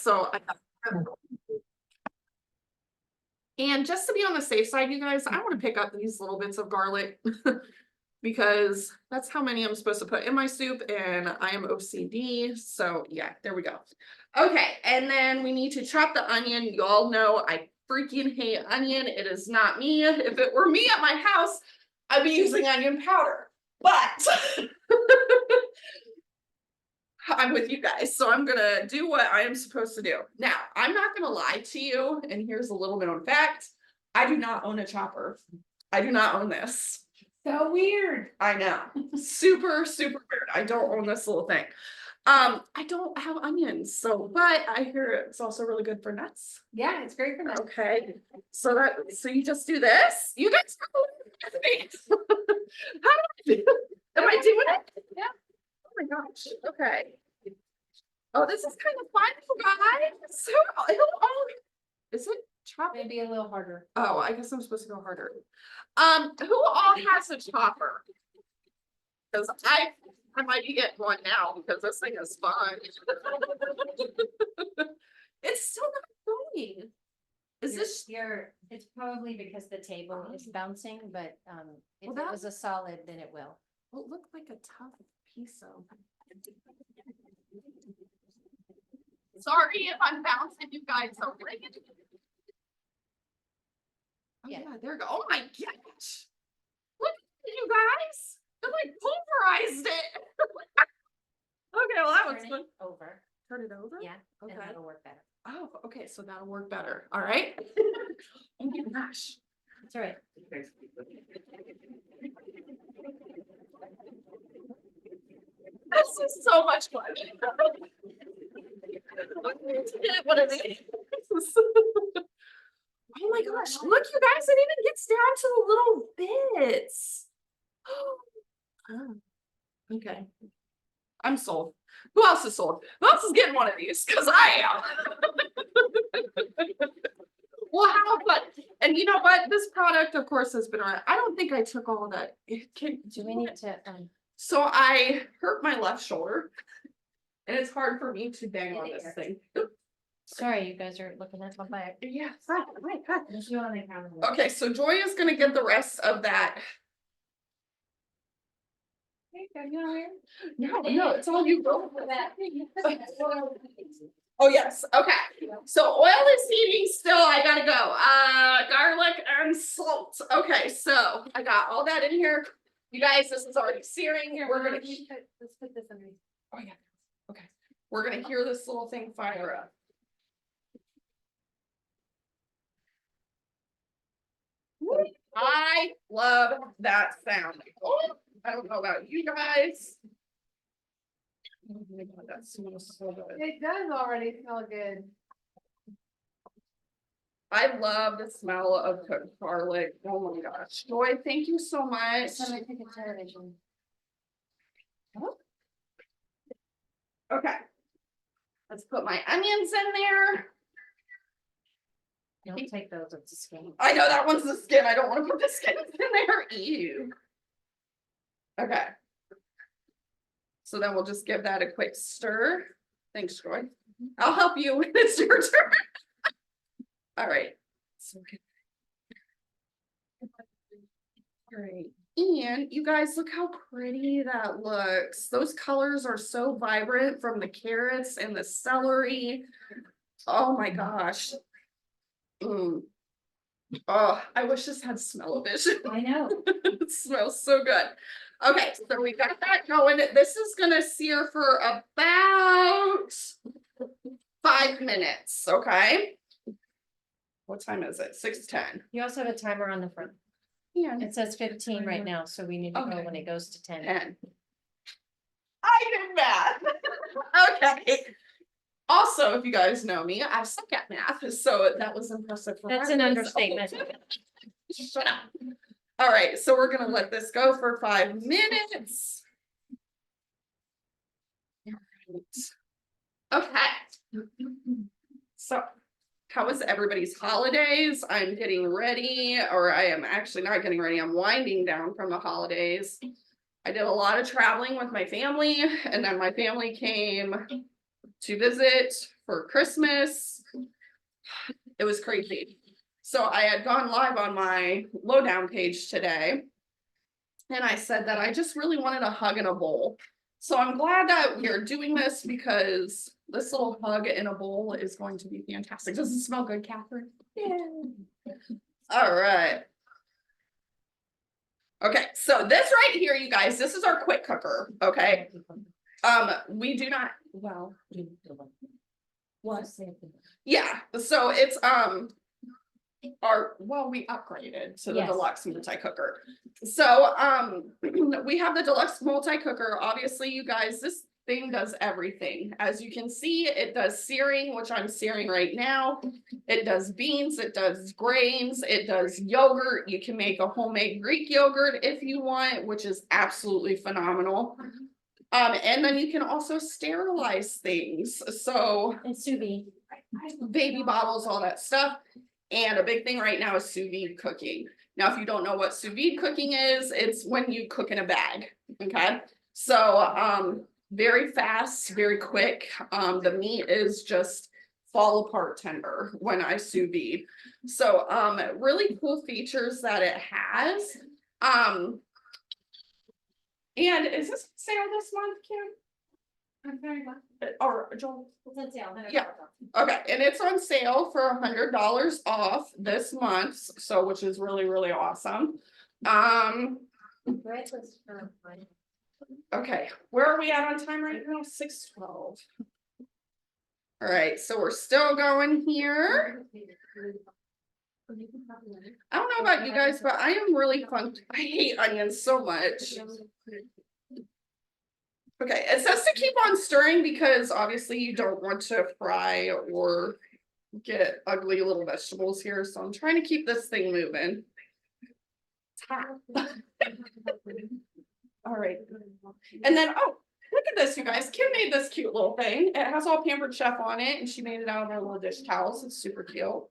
so and just to be on the safe side, you guys, I want to pick up these little bits of garlic because that's how many I'm supposed to put in my soup, and I am OCD. So yeah, there we go. Okay, and then we need to chop the onion. You all know I freaking hate onion. It is not me. If it were me at my house, I'd be using onion powder, but I'm with you guys, so I'm gonna do what I am supposed to do. Now, I'm not gonna lie to you, and here's a little known fact. I do not own a chopper. I do not own this. So weird. I know. Super, super weird. I don't own this little thing. I don't have onions, so but I hear it's also really good for nuts. Yeah, it's great for nuts. Okay. So you just do this. You guys how do I do? Am I doing it? Yeah. Oh my gosh. Okay. Oh, this is kind of fun, you guys. So, is it chopper? Maybe a little harder. Oh, I guess I'm supposed to go harder. Who all has a chopper? Because I might be getting one now because this thing is fun. It's still not going. Is this it's probably because the table is bouncing, but if Well, it was a solid, then it will. Well, it looked like a tough piece of. Sorry if I'm bouncing you guys over. Oh, yeah, there we go. Oh my gosh. Look at you guys. It like pulverized it. Okay, well that was Turn good. it over. Turn it over? Yeah, Okay. and that'll work better. Oh, okay, so that'll work better. All right. Oh my gosh. That's all right. This is so much fun. What is it? Oh my gosh, look you guys, it even gets down to the little bits. Oh, okay. I'm sold. Who else is sold? Who else is getting one of these? Because I am. Well, how fun. And you know what? This product, of course, has been around. I don't think I took all that. Do we need to So I hurt my left shoulder. And it's hard for me to bang on this thing. sorry, you guys are looking at my back. Yeah. There's you on the counter. Okay, so Joy is gonna get the rest of that. No, it's all you go for that. Oh, yes. Okay. So oil is heating still. I gotta go. Garlic and salt. Okay, so I got all that in here. You guys, this is already searing. We're gonna Let's put this underneath. Oh yeah. Okay. We're gonna hear this little thing fire up. I love that sound. Oh, I don't know about you guys. Oh my God, that smells so good. It does already smell good. I love the smell of cooked garlic. Oh my gosh. Joy, thank you so much. Somebody take a television. Okay. Let's put my onions in there. Don't take those, it's a skin. I know that one's the skin. I don't want to put the skins in there. Ew. Okay. So then we'll just give that a quick stir. Thanks, Joy. I'll help you when it's your turn. All right. So all right. And you guys, look how pretty that looks. Those colors are so vibrant from the carrots and the celery. Oh my gosh. Oh, I wish this had smell-o-vision. I know. It smells so good. Okay, so we got that going. This is gonna sear for about 5 minutes, okay? What time is it? 6:10. You also have a timer on the front. Yeah. It says 15 right now, so we need to Okay. go when it goes to 10. 10. I did math. Okay. Also, if you guys know me, I suck at math, so that was impressive. For That's my an voice. understatement. Shut up. All right, so we're gonna let this go for 5 minutes. Okay. So, how was everybody's holidays? I'm getting ready, or I am actually not getting ready. I'm winding down from the holidays. I did a lot of traveling with my family, and then my family came to visit for Christmas. It was crazy. So I had gone live on my lowdown page today. And I said that I just really wanted a hug in a bowl. So I'm glad that we are doing this because this little hug in a bowl is going to be fantastic. Does it smell good, Catherine? Yeah. All right. Okay, so this right here, you guys, this is our quick cooker, okay? We do not, well, what? Yeah, so it's, we upgraded to the Yes. Deluxe multi-cooker. So, we have the Deluxe multi-cooker. Obviously, you guys, this thing does everything. As you can see, it does searing, which I'm searing right now. It does beans, it does grains, it does yogurt. You can make a homemade Greek yogurt if you want, which is absolutely phenomenal. And then you can also sterilize things. So And sous vide. baby bottles, all that stuff. And a big thing right now is sous vide cooking. Now, if you don't know what sous vide cooking is, it's when you cook in a bag, okay? So, very fast, very quick. The meat is just fall apart tender when I sous vide. So, really cool features that it has. And is this sale this month, Kim? I'm very much. Or Joel? It's on sale, Yeah. Okay, and it's on sale for $100 off this month, so which is really, really awesome. Bread was for mine. Okay, where are we at on time right now? 6:12. All right, so we're still going here. I don't know about you guys, but I am really fun. I hate onions so much. Okay, it says to keep on stirring because obviously you don't want to fry or get ugly little vegetables here. So I'm trying to keep this thing moving. It's hot. All right. And then, oh, look at this, you guys. Kim made this cute little thing. It has all Pampered Chef on it, and she made it out of our little dish towels. It's super cute.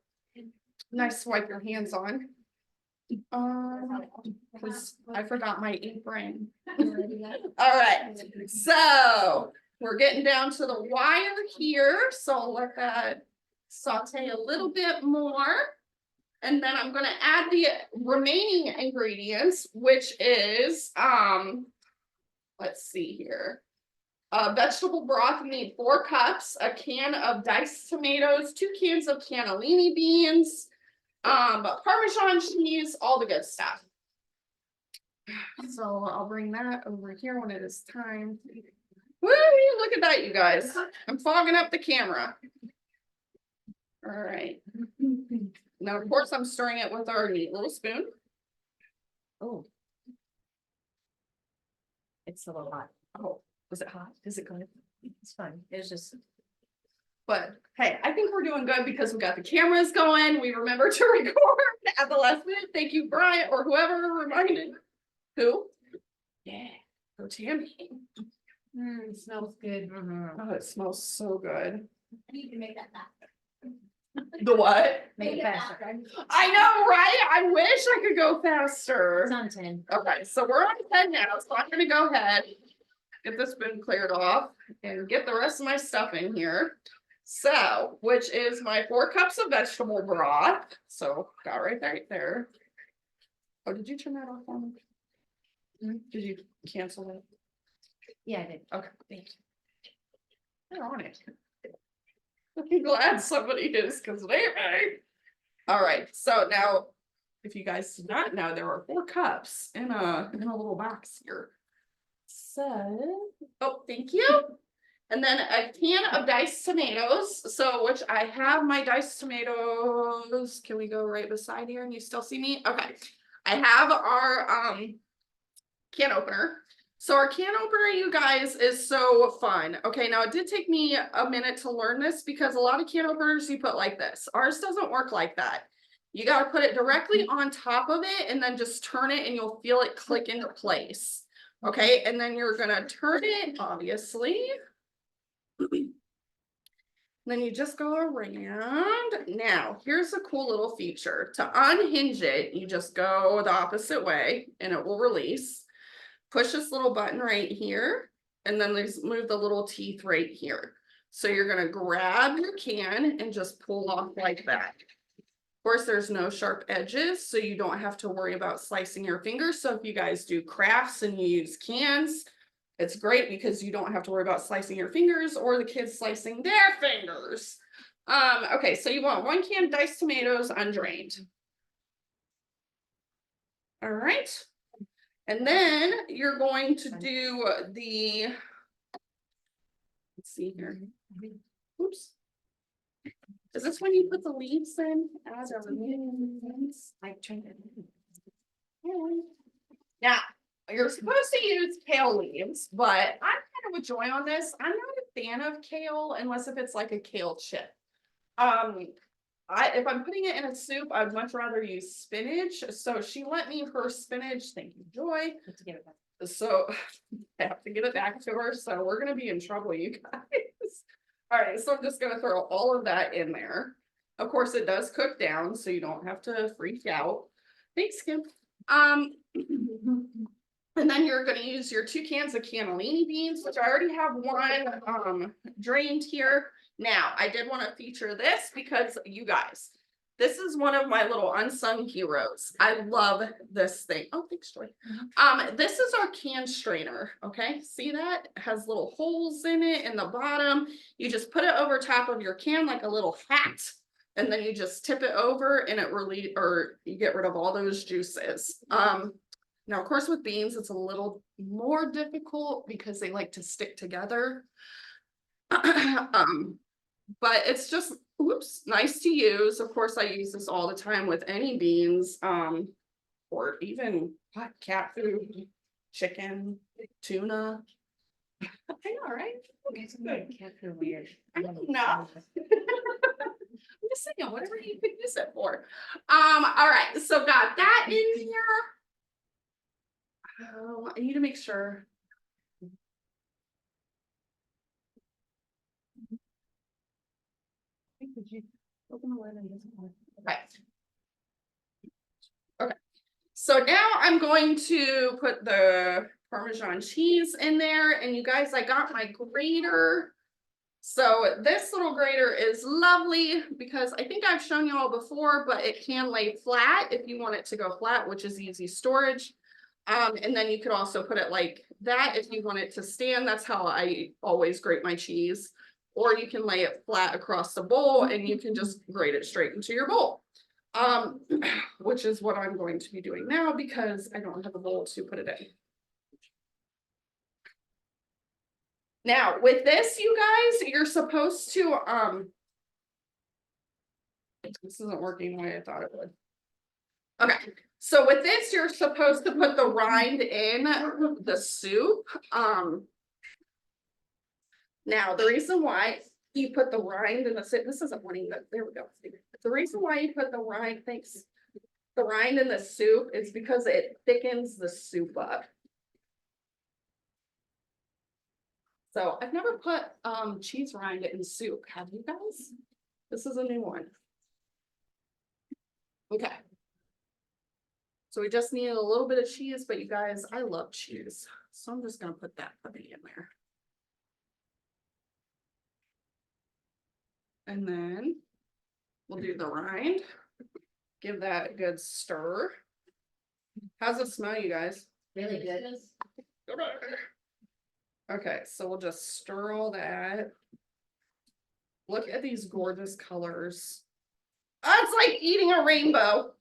Nice to wipe your hands on. Because I forgot my apron. All right, so we're getting down to the wire here, so I'll let that saute a little bit more. And then I'm gonna add the remaining ingredients, which is, let's see here. Vegetable broth, you need 4 cups, a can of diced tomatoes, 2 cans of cannellini beans, Parmesan cheese, all the good stuff. So I'll bring that over here when it is time. Woo, look at that, you guys. I'm fogging up the camera. All right. Now, of course, I'm stirring it with our neat little spoon. Oh. It's a little hot. Oh, was it hot? Is it good? It's fine. It's just. But hey, I think we're doing good because we got the cameras going. We remember to record at the last minute. Thank you, Brian, or whoever reminded. Who? Yeah, go Tammy. It smells good. Oh, it smells so good. I need to make that faster. The what? Make it faster. I know, right? I wish I could go faster. It's on 10. Okay, so we're on 10 now, so I'm gonna go ahead, get the spoon cleared off and get the rest of my stuff in here. So, which is my 4 cups of vegetable broth. So got right there. Oh, did you turn that off on me? Did you cancel it? Yeah, I did. Okay, thank you. They're on it. I'm glad somebody is, because they may. All right, so now, if you guys did not know, there are 4 cups in a little box here. So, oh, thank you. And then a can of diced tomatoes. So, which I have my diced tomatoes. Can we go right beside here and you still see me? Okay. I have our can opener. So our can opener, you guys, is so fun. Okay, now it did take me a minute to learn this because a lot of can openers you put like this. Ours doesn't work like that. You got to put it directly on top of it and then just turn it and you'll feel it click into place. Okay, and then you're gonna turn it, obviously. Then you just go around. Now, here's a cool little feature. To unhinge it, you just go the opposite way and it will release. Push this little button right here, and then move the little teeth right here. So you're gonna grab your can and just pull off like that. Of course, there's no sharp edges, so you don't have to worry about slicing your fingers. So if you guys do crafts and you use cans, it's great because you don't have to worry about slicing your fingers or the kids slicing their fingers. Okay, so you want 1 can diced tomatoes undrained. All right. And then you're going to do the, let's see here. Oops. Is this when you put the leaves in? As are leaves. I trained it. Now, you're supposed to use kale leaves, but I'm kind of with Joy on this. I'm not a fan of kale unless if it's like a kale chip. If I'm putting it in a soup, I'd much rather use spinach. So she lent me her spinach. Thank you, Joy. Let's give it back. So I have to get it back to her. So we're gonna be in trouble, you guys. All right, so I'm just gonna throw all of that in there. Of course, it does cook down, so you don't have to freak out. Thanks, Kim. And then you're gonna use your 2 cans of cannellini beans, which I already have one drained here. Now, I did want to feature this because you guys, this is one of my little unsung heroes. I love this thing. Oh, thanks, Joy. This is our can strainer. Okay, see that? It has little holes in it in the bottom. You just put it over top of your can like a little hat, and then you just tip it over and it really, or you get rid of all those juices. Now, of course, with beans, it's a little more difficult because they like to stick together. But it's just, oops, nice to use. Of course, I use this all the time with any beans, or even hot cat food, chicken, tuna. I know, right? Can't feel weird. I don't know. I'm just saying, whatever you could use it for. All right, so got that in here. I need to make sure. Open the lid and just. Okay. Okay. So now I'm going to put the Parmesan cheese in there, and you guys, I got my grater. So this little grater is lovely because I think I've shown you all before, but it can lay flat if you want it to go flat, which is easy storage. And then you could also put it like that if you want it to stand. That's how I always grate my cheese. Or you can lay it flat across the bowl and you can just grate it straight into your bowl. Which is what I'm going to be doing now because I don't have a bowl to put it in. Now with this, you guys, you're supposed to, this isn't working the way I thought it would. Okay, so with this, you're supposed to put the rind in the soup. Now the reason why you put the rind in the soup, this isn't wanting that, there we go. The reason why you put the rind, thanks, the rind in the soup is because it thickens the soup up. So I've never put cheese rind in soup, have you guys? This is a new one. Okay. So we just need a little bit of cheese, but you guys, I love cheese. So I'm just gonna put that puppy in there. And then we'll do the rind. Give that a good stir. How's it smell, you guys? Really good. Okay, so we'll just stir all that. Look at these gorgeous colors. Oh, it's like eating a rainbow.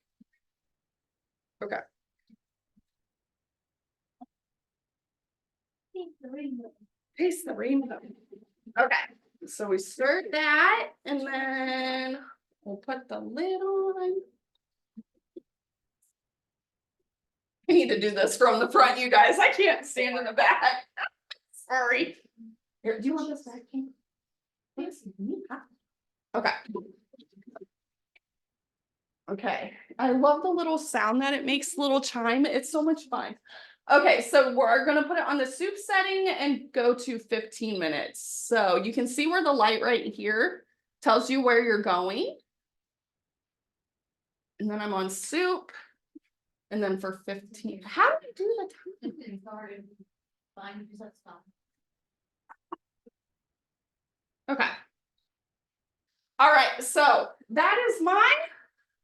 Okay. Taste the rainbow. Okay, so we stirred that and then we'll put the lid on. I need to do this from the front, you guys. I can't stand in the back. Sorry. Here, do you want this back? Yes. Okay. Okay. I love the little sound that it makes, little chime. It's so much fun. Okay, so we're gonna put it on the soup setting and go to 15 minutes. So you can see where the light right here tells you where you're going. And then I'm on soup. And then for 15, how do you do the time? Okay. All right, so that is mine.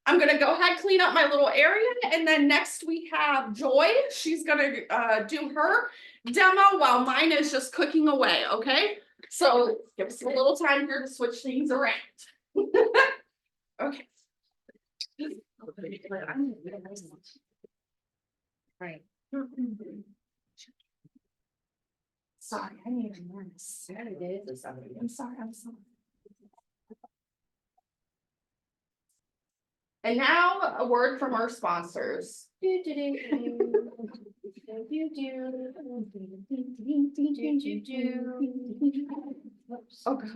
I'm gonna go ahead, clean up my little area, and then next we have Joy. She's gonna do her demo while mine is just cooking away, okay? So give us a little time here to switch things around. Okay. Right. Sorry, I need a more Saturday. I'm sorry. And now a word from our sponsors. Oh, God.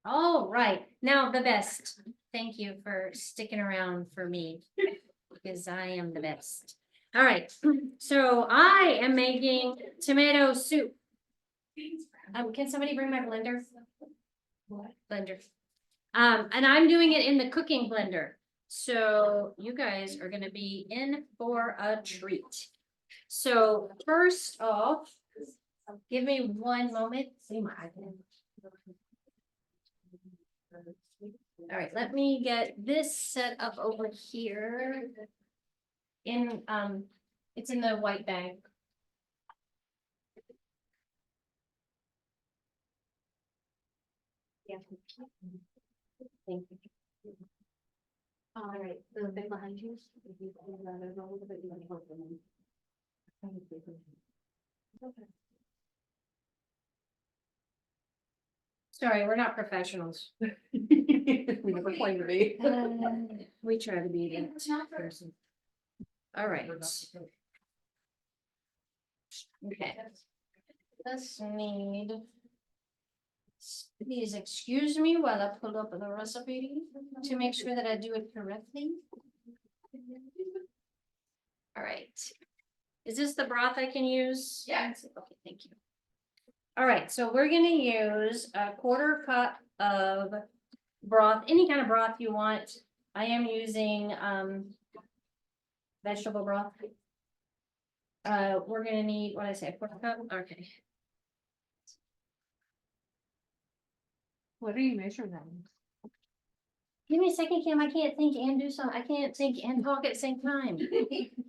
All right, now the best. Thank you for sticking around for me, because I am the best. All right, so I am making tomato soup. Can somebody bring my blender? Blender. And I'm doing it in the cooking blender. So you guys are gonna be in for a treat. So first off, give me one moment. See my iPad. All right, let me get this set up over here. It's in the white bag. Yeah. Thank you. All right, the bag behind you. Sorry, we're not professionals. We never claimed to be. We try to be that person. All right. Okay. Let's need. Please excuse me while I pull up the recipe to make sure that I do it correctly. All right. Is this the broth I can use? Yes. Okay, thank you. All right, so we're gonna use a 1/4 cup of broth, any kind of broth you want. I am using vegetable broth. We're gonna need, what did I say, 1/4 cup? Okay. What are you measuring that? Give me a second, Kim. I can't think and do something. I can't think and talk at the same time.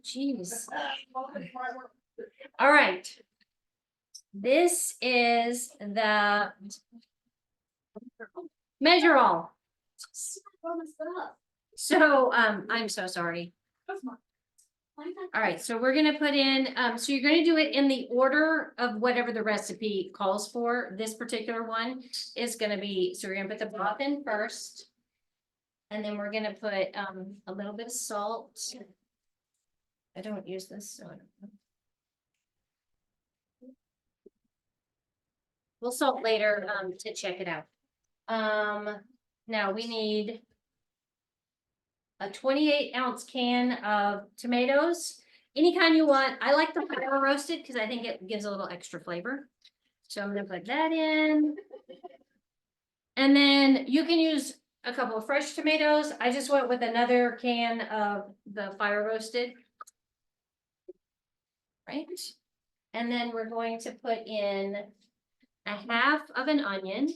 Jeez. All right. This is the measure all. So I'm so sorry. All right, so we're gonna put in, so you're gonna do it in the order of whatever the recipe calls for. This particular one is gonna be, so we're gonna put the broth in first. And then we're gonna put a little bit of salt. I don't use this, so I don't know. We'll salt later to check it out. Now we need a 28-ounce can of tomatoes, any kind you want. I like the fire roasted because I think it gives a little extra flavor. So I'm gonna put that in. And then you can use a couple of fresh tomatoes. I just went with another can of the fire roasted. Right? And then we're going to put in a 1/2 of an onion.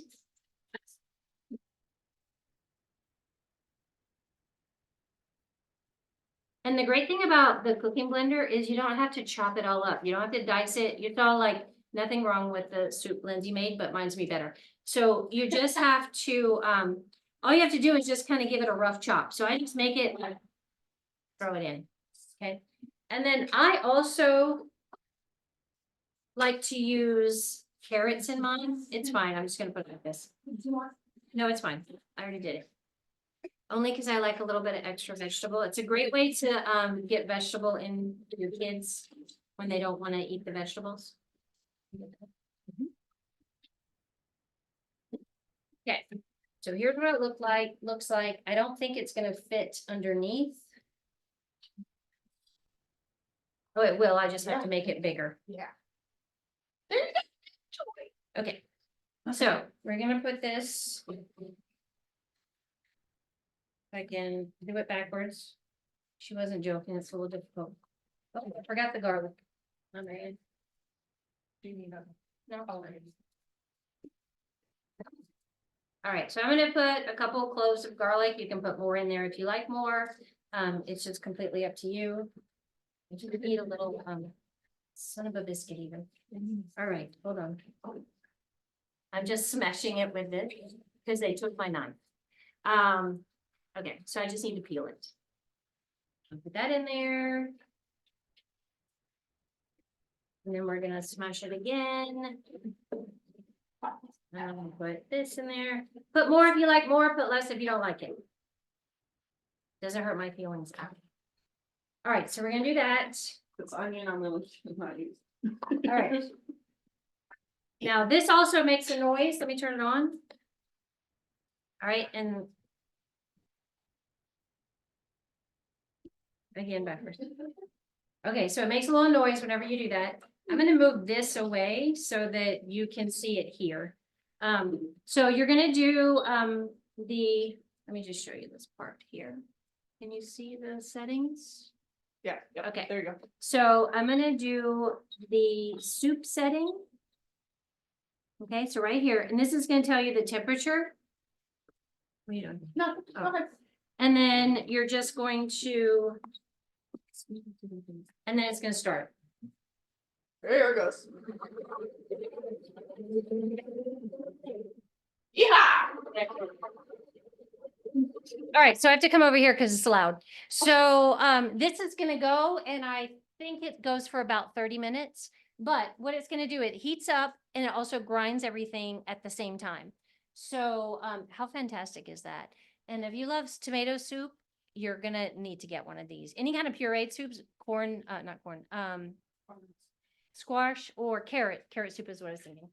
And the great thing about the cooking blender is you don't have to chop it all up. You don't have to dice it. You saw like nothing wrong with the soup Lindsay made, but mine's be better. So you just have to, all you have to do is just kind of give it a rough chop. So I just make it, throw it in, okay? And then I also like to use carrots in mine. It's fine. I'm just gonna put it like this. No, it's fine. I already did it. Only because I like a little bit of extra vegetable. It's a great way to get vegetable in your kids when they don't want to eat the vegetables. Okay, so here's what it looks like. I don't think it's gonna fit underneath. Oh, it will. I just have to make it bigger. Yeah. There you go. Okay, so we're gonna put this. I can do it backwards. She wasn't joking. It's a little difficult. Oh, I forgot the garlic. My bad. Do you need a? No. Oh, right. All right, so I'm gonna put a couple cloves of garlic. You can put more in there if you like more. It's just completely up to you. You can eat a little, son of a biscuit even. All right, hold on. I'm just smashing it with it because they took my knife. Okay, so I just need to peel it. I'll put that in there. And then we're gonna smash it again. Put this in there. Put more if you like more, put less if you don't like it. Doesn't hurt my feelings. All right, so we're gonna do that. It's onion I'm gonna not use. All right. Now, this also makes a noise. Let me turn it on. All right, and again backwards. Okay, so it makes a little noise whenever you do that. I'm gonna move this away so that you can see it here. So you're gonna do let me just show you this part here. Can you see the settings? Yeah, yeah, Okay. there you go. So I'm gonna do the soup setting. Okay, so right here, and this is gonna tell you the temperature. What are you doing? No, Oh. go ahead. And then you're just going to. And then it's gonna start. There it goes. Yeah. All right, so I have to come over here because it's loud. So this is gonna go, and I think it goes for about 30 minutes. But what it's gonna do, it heats up and it also grinds everything at the same time. So how fantastic is that? And if you love tomato soup, you're gonna need to get one of these. Any kind of pureed soups, corn, not corn, squash or carrot soup is what I was thinking.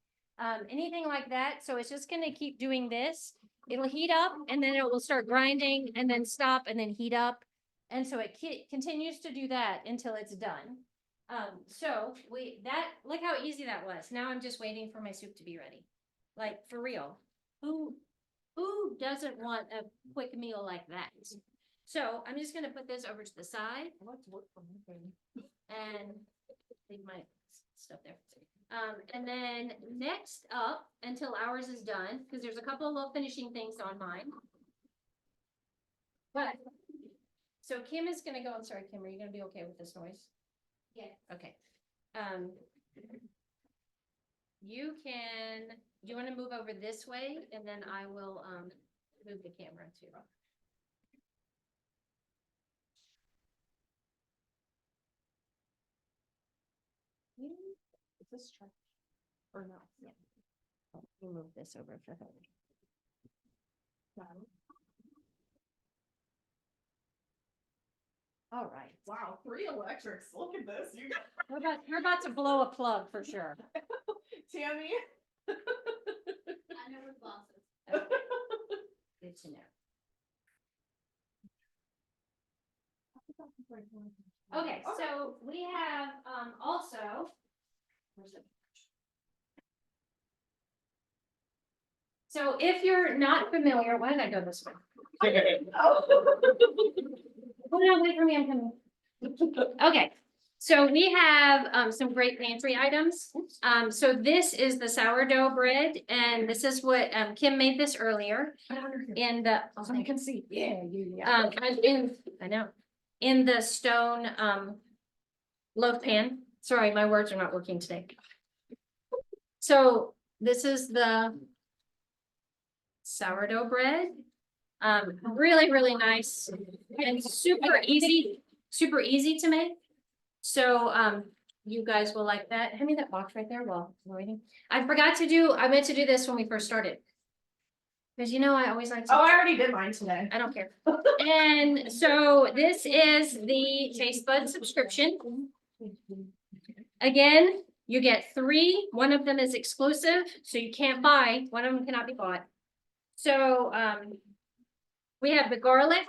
Anything like that. So it's just gonna keep doing this. It'll heat up and then it will start grinding and then stop and then heat up. And so it continues to do that until it's done. So look how easy that was. Now I'm just waiting for my soup to be ready. Like for real. Who doesn't want a quick meal like that? So I'm just gonna put this over to the side and leave my stuff there. And then next up, until ours is done, because there's a couple of little finishing things on mine. But, so Kim is gonna go, I'm sorry, Kim, are you gonna be okay with this noise? Yeah. Okay. You wanna move over this way, and then I will, move the camera too. Is this trash or no? Yeah. We'll move this over for her. All right. Wow, 3 electrics. Look at this. You got We're about to blow a plug for sure. Tammy. I know with bosses. Good to know. Okay, so we have also. Where's it? So if you're not familiar, why did I go this way? Oh no, wait for me, I'm coming. Okay, so we have some great pantry items. So this is the sourdough bread, and this is what Kim made this earlier. In the So you can see. Yeah. I know, in the stone loaf pan. Sorry, my words are not working today. So this is the sourdough bread. Really, really nice and super easy to make. So you guys will like that. Hand me that box right there while I'm waiting. I meant to do this when we first started. Because you know, I always like to. Oh, I already did mine today. I don't care. And so this is the Taste Bud subscription. Again, you get 3. One of them is exclusive, so you can't buy. One of them cannot be bought. So we have the garlic.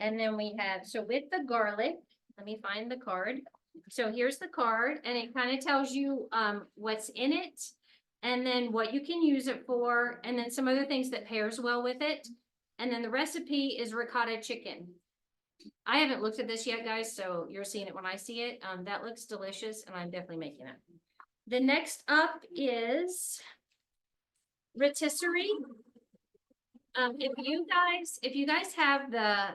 And then we have, so with the garlic, let me find the card. So here's the card, and it kind of tells you what's in it, and then what you can use it for, and then some other things that pairs well with it. And then the recipe is ricotta chicken. I haven't looked at this yet, guys, so you're seeing it when I see it. That looks delicious and I'm definitely making it. The next up is rotisserie. If you guys have the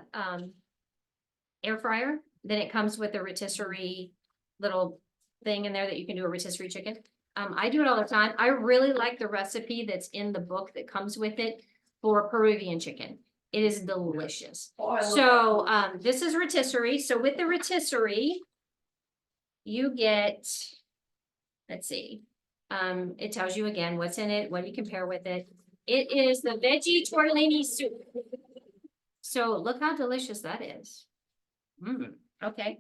air fryer, then it comes with a rotisserie little thing in there that you can do a rotisserie chicken. I do it all the time. I really like the recipe that's in the book that comes with it for Peruvian chicken. It is delicious. Oh, I love So, this is rotisserie. So with the rotisserie, you get, let's see, it tells you again what's in it, what do you compare with it. It is the veggie tortellini soup. So look how delicious that is. Okay,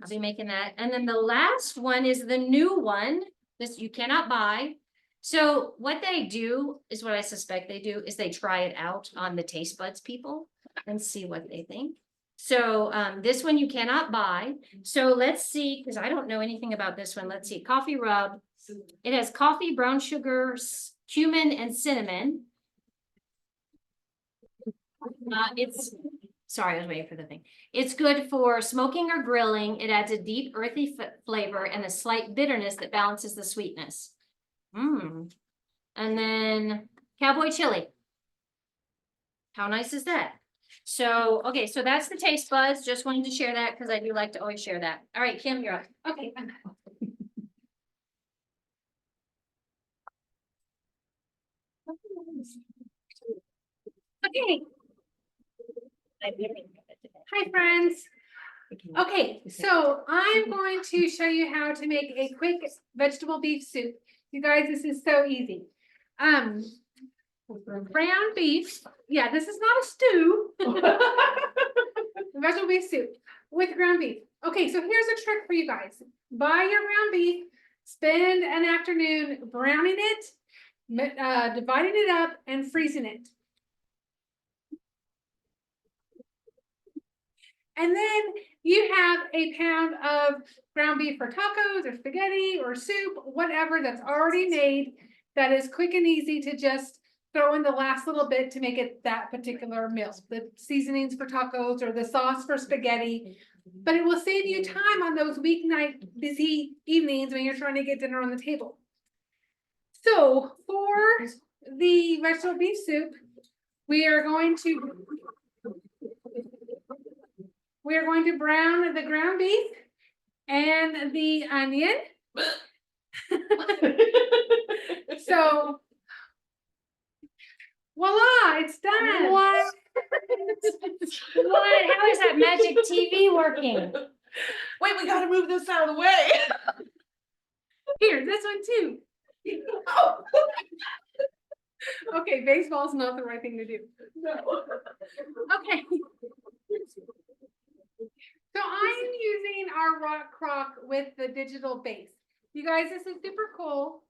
I'll be making that. And then the last one is the new one. This you cannot buy. So what they do is what I suspect they do is they try it out on the taste buds people and see what they think. So this one you cannot buy. So let's see, because I don't know anything about this one. Let's see, coffee rub. It has coffee, brown sugar, cumin, and cinnamon. It's sorry, I was waiting for the thing. It's good for smoking or grilling. It adds a deep earthy flavor and a slight bitterness that balances the sweetness. And then cowboy chili. How nice is that? So, okay, so that's the taste buds. Just wanted to share that because I do like to always share that. All right, Kim, you're up. Okay. Okay. Hi, friends. Okay, so I'm going to show you how to make a quick vegetable beef soup. You guys, this is so easy. Ground beef. Yeah, this is not a stew. Vegetable beef soup with ground beef. Okay, so here's a trick for you guys. Buy your ground beef, spend an afternoon browning it, dividing it up, and freezing it. And then you have a pound of ground beef for tacos or spaghetti or soup, whatever that's already made, that is quick and easy to just throw in the last little bit to make it that particular meal. The seasonings for tacos or the sauce for spaghetti. But it will save you time on those weeknight busy evenings when you're trying to get dinner on the table. So for the vegetable beef soup, we are going to brown the ground beef and the onion. So voila, it's done. What? What? How is that magic TV working? Wait, we gotta move this out of the way. Here, this one too. Oh. Okay, baseball's not the right thing to do. No. Okay. So I am using our Rockcrok with the digital base. You guys, this is super cool.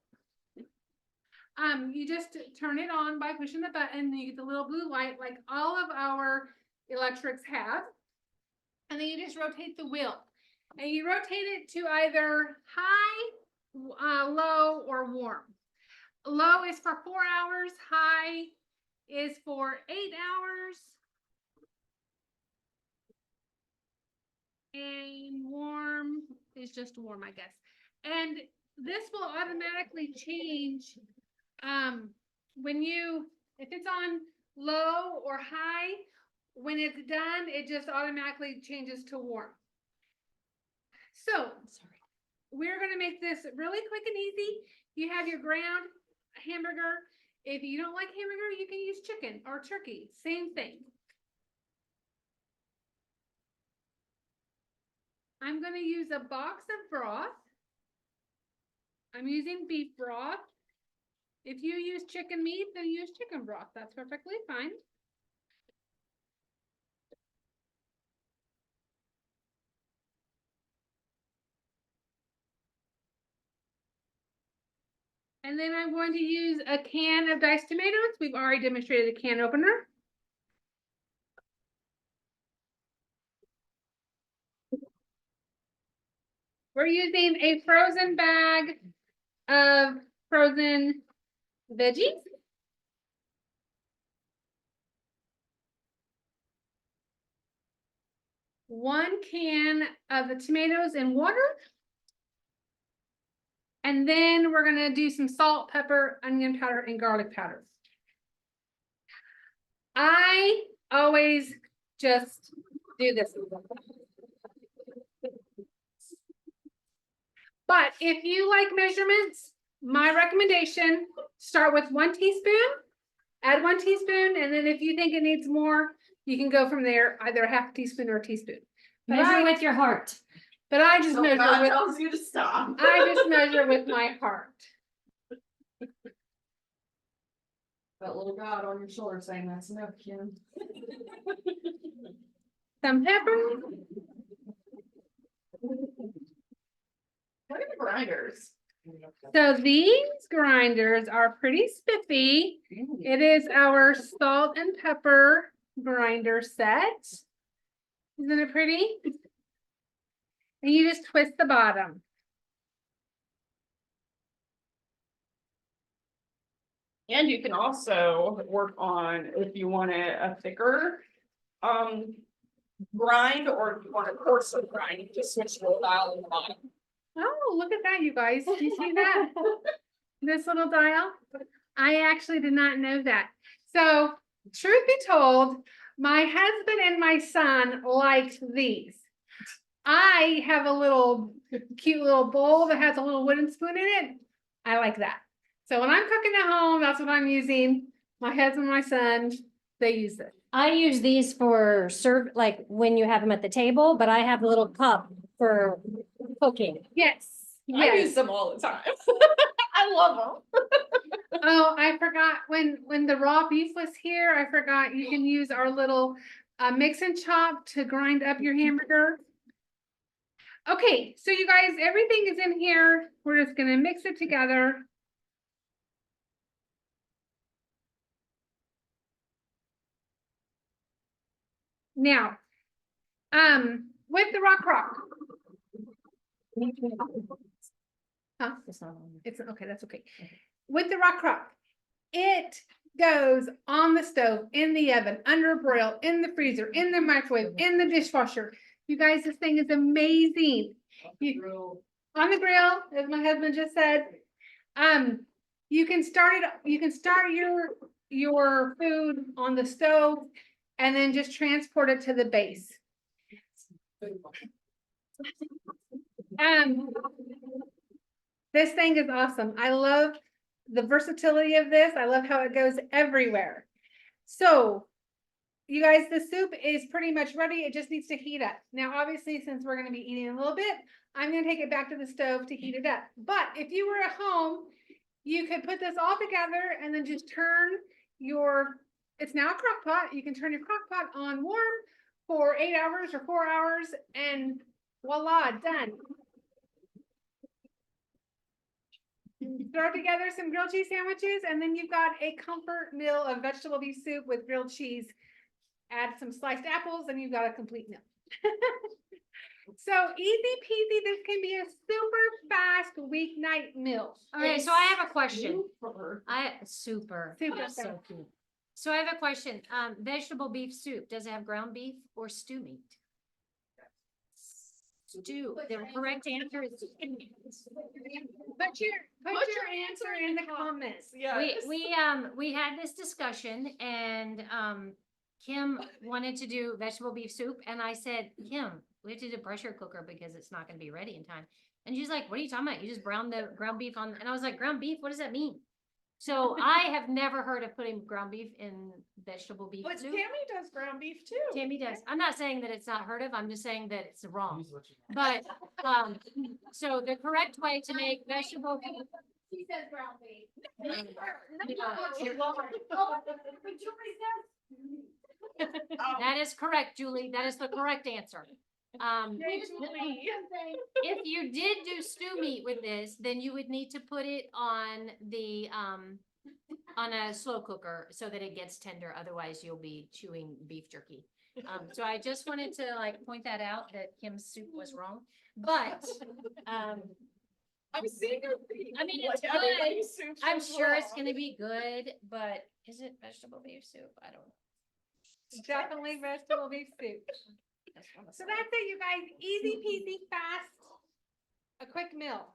You just turn it on by pushing the button, and you get the little blue light like all of our electrics have. And then you just rotate the wheel. And you rotate it to either high, low, or warm. Low is for 4 hours, high is for 8 hours. And warm is just warm, I guess. And this will automatically change if it's on low or high, when it's done, it just automatically changes to warm. So we're going to make this really quick and easy. You have your ground hamburger. If you don't like hamburger, you can use chicken or turkey. Same thing. I'm going to use a box of broth. I'm using beef broth. If you use chicken meat, then use chicken broth. That's perfectly fine. And then I'm going to use a can of diced tomatoes. We've already demonstrated a can opener. We're using a frozen bag of frozen veggies. 1 can of the tomatoes and water. And then we're gonna do some salt, pepper, onion powder, and garlic powder. I always just do this. But if you like measurements, my recommendation, start with 1 teaspoon, add 1 teaspoon, and then if you think it needs more, you can go from there, either a half teaspoon or a teaspoon. But Measure with your heart. I just So measure God with, tells you to stop. I just measure with my heart. That little God on your shoulder saying that's enough, Kim. Some pepper. Look at the grinders. So these grinders are pretty spiffy. It is our salt and pepper grinder set. Isn't it pretty? And you just twist the bottom. And you can also work on if you want a thicker grind, or if you want a coarser grind, you just switch the dial in the bottom. Oh, look at that, you guys. Do you see that? This little dial? I actually did not know that. So, truth be told, my husband and my son liked these. I have a little cute little bowl that has a little wooden spoon in it. I like that. So when I'm cooking at home, that's what I'm using. My husband, my son, they use it. I use these for like when you have them at the table, but I have a little cup for cooking. Yes. I use Yes. them all the time. I love them. Oh, I forgot when the raw beef was here, I forgot you can use our little mix and chop to grind up your hamburger. Okay, so you guys, everything is in here. We're just gonna mix it together. Now, with the Rockcrok. Huh? It's okay, that's okay. With the Rockcrok, it goes on the stove, in the oven, under a broil, in the freezer, in the microwave, in the dishwasher. You guys, this thing is amazing. On the grill, as my husband just said. You can start your food on the stove and then just transport it to the base. This thing is awesome. I love the versatility of this. I love how it goes everywhere. So, you guys, the soup is pretty much ready. It just needs to heat up. Now, obviously, since we're going to be eating a little bit, I'm going to take it back to the stove to heat it up. But if you were at home, you could put this all together and then just turn it's now a crock pot. You can turn your crock pot on warm for 8 hours or 4 hours and voila, done. Throw together some grilled cheese sandwiches and then you've got a comfort meal of vegetable beef soup with grilled cheese. Add some sliced apples and you've got a complete meal. So easy peasy, this can be a super fast weeknight meal. Okay, so I have a question. Super. Super. Super. So cute. So I have a question. Vegetable beef soup, does it have ground beef or stew meat? Stew. The correct answer is. Put your answer in the comments. Yeah. We had this discussion and Kim wanted to do vegetable beef soup and I said, Kim, we have to do pressure cooker because it's not gonna be ready in time. And she's like, what are you talking about? You just brown the ground beef on, and I was like, ground beef, what does that mean? So I have never heard of putting ground beef in vegetable beef But soup. Tammy does ground beef too. Tammy does. I'm not saying that it's not heard of, I'm just saying that it's wrong. But, so the correct way to make vegetable. She says ground beef. That is correct, Julie. That is the correct answer. If you did do stew meat with this, then you would need to put it on the, on a slow cooker so that it gets tender. Otherwise you'll be chewing beef jerky. So I just wanted to like point that out that Kim's soup was wrong, but, I'm seeing her feet. I mean, Like, it's everybody good. soups I'm is sure it's wrong. gonna be good, but is it vegetable beef soup? I don't know. Definitely vegetable beef soup. So that's it, you guys, easy peasy, fast, a quick meal.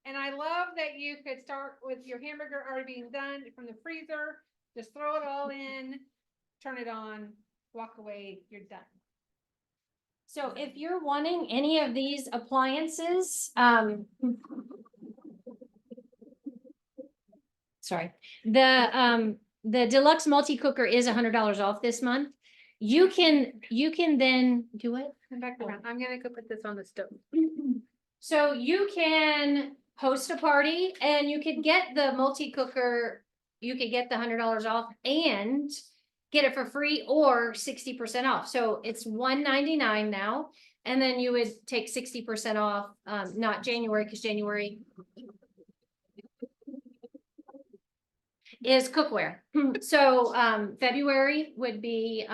And I love that you could start with your hamburger already being done from the freezer, just throw it all in, turn it on, walk away, you're done. So if you're wanting any of these appliances, sorry, the deluxe multi-cooker is $100 off this month. You can then do it. Come back around, I'm gonna go put this on the stove. So you can host a party and you could get the multi-cooker, you could get the $100 off and get it for free or 60% off. So it's $199 now. And then you would take 60% off, not January, because January is cookware. So February would be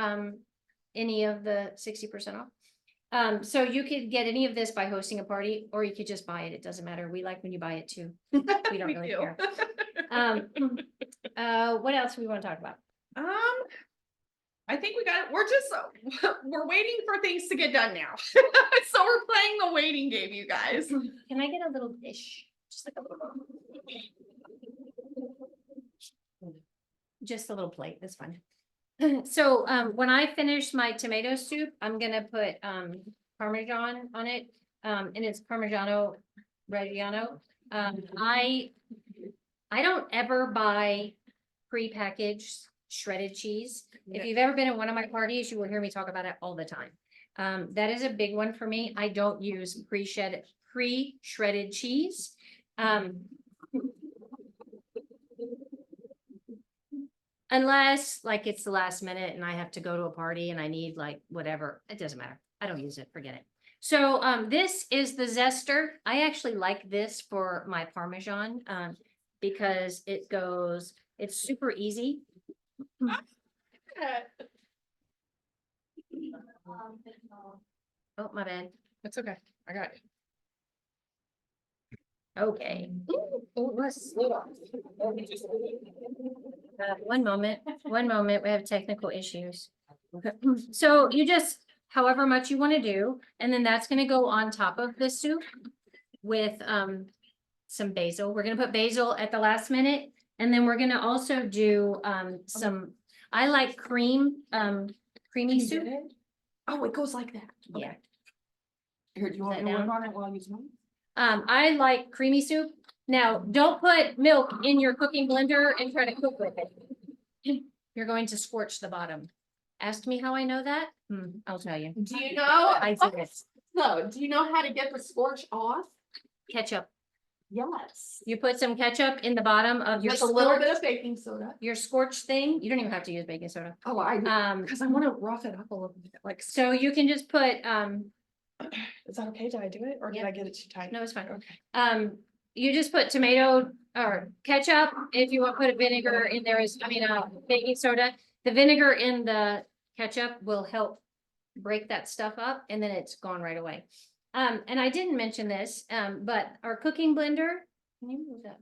any of the 60% off. So you could get any of this by hosting a party, or you could just buy it. It doesn't matter. We like when you buy it too. We don't really do. care. What else we want to talk about? I think we got it. We're just, we're waiting for things to get done now. So we're playing the waiting game, you guys. Can I get a little dish? Just like a little. Just a little plate, that's fine. So when I finish my tomato soup, I'm gonna put Parmesan on it. And it's Parmigiano Reggiano. I don't ever buy prepackaged shredded cheese. If you've ever been at one of my parties, you will hear me talk about it all the time. That is a big one for me. I don't use pre-shredded cheese. Unless like it's the last minute and I have to go to a party and I need like whatever, it doesn't matter. I don't use it, forget it. So this is the zester. I actually like this for my Parmesan because it's super easy. Oh, my bad. It's okay. I got it. Okay. One moment, we have technical issues. So you just, however much you want to do, and then that's gonna go on top of the soup with some basil. We're gonna put basil at the last minute, and then we're gonna also do some, I like creamy soup. Oh, it goes like that. Yeah. Here, do you want Is me that to work down? on it while you smoke? I like creamy soup. Now, don't put milk in your cooking blender and try to cook with it. You're going to scorch the bottom. Ask me how I know that. I'll tell you. Do you know? I do it. No, do you know how to get the scorch off? Ketchup. Yes. You put some ketchup in the bottom of your With a little bit scorch, of baking soda. your scorch thing. You don't even have to use baking soda. Oh, I do. Because I want to rough it up a little bit. Like, so you can just put is that okay? Did I do it or did Yeah. I get it too tight? no, it's fine. Okay. You just put tomato or ketchup. If you want to put vinegar in there baking soda. The vinegar in the ketchup will help break that stuff up and then it's gone right away. And I didn't mention this, but our cooking blender, can you move that?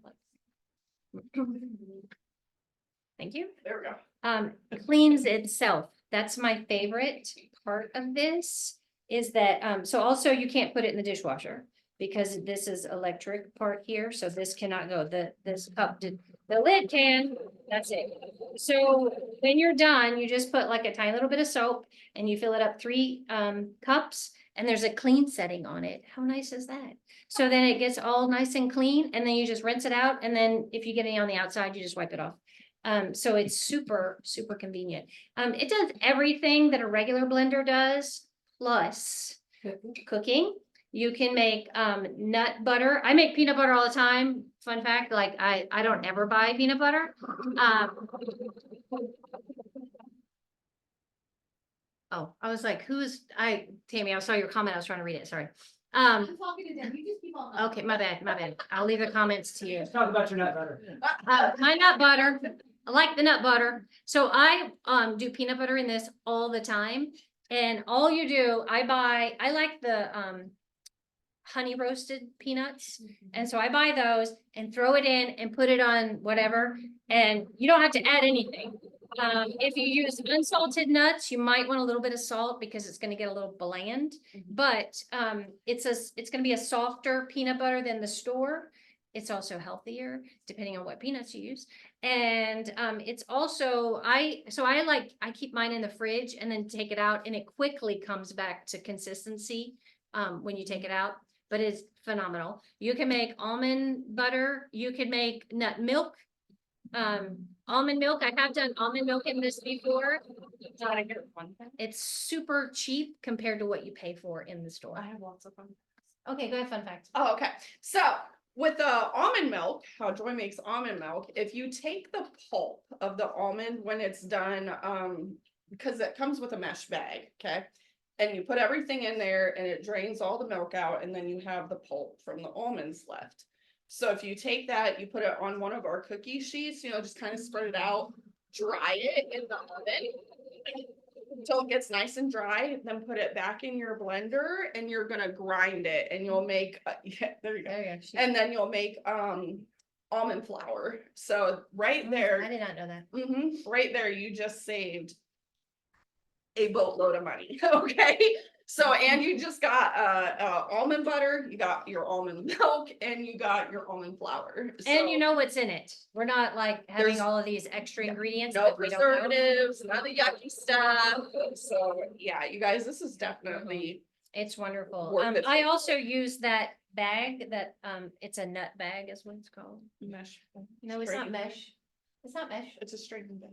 Thank you. There we go. Cleans itself. That's my favorite part of this is that, so also you can't put it in the dishwasher because this is electric part here. So this cannot go, this cup did, the lid can, that's it. So when you're done, you just put like a tiny little bit of soap and you fill it up 3 cups and there's a clean setting on it. How nice is that? So then it gets all nice and clean and then you just rinse it out. And then if you get any on the outside, you just wipe it off. So it's super, super convenient. It does everything that a regular blender does, plus cooking. You can make nut butter. I make peanut butter all the time. Fun fact, like I don't ever buy peanut butter. Oh, I was like, Tammy, I saw your comment. I was trying to read it. Sorry. I'm talking to them, you just keep on. Okay, my bad. I'll leave the comments to you. Let's talk about your nut butter. My nut butter, I like the nut butter. So I do peanut butter in this all the time. And all you do, I like the honey roasted peanuts. And so I buy those and throw it in and put it on whatever. And you don't have to add anything. If you use unsalted nuts, you might want a little bit of salt because it's gonna get a little bland. But, it's gonna be a softer peanut butter than the store. It's also healthier, depending on what peanuts you use. And, it's also, I keep mine in the fridge and then take it out and it quickly comes back to consistency, when you take it out, but it's phenomenal. You can make almond butter, you can make nut milk. Almond milk, I have done almond milk in this before. It's super cheap compared to what you pay for in the store. I have lots of fun. Okay, go ahead, fun fact. Oh, okay. So with the almond milk, how Joy makes almond milk, if you take the pulp of the almond when it's done, because it comes with a mesh bag, okay? And you put everything in there and it drains all the milk out and then you have the pulp from the almonds left. So if you take that, you put it on one of our cookie sheets, just kind of spread it out, dry it in the oven until it gets nice and dry, then put it back in your blender and you're gonna grind it and you'll make, yeah, there you go. There you go. And then you'll make almond flour. So right I there, did not know that. right there, you just saved a boatload of money. Okay. So, and you just got almond butter, you got your almond milk, and you got your almond flour. And you So, know what's in it. We're not like having There's all of these extra ingredients no that we don't know. preservatives, none of the yucky stuff. So yeah, you guys, this is definitely It's wonderful. Worth it. I also use that bag that, it's a nut bag is what it's called. mesh. No, it's not Straighten bag. mesh. It's not mesh. It's a straightening bag.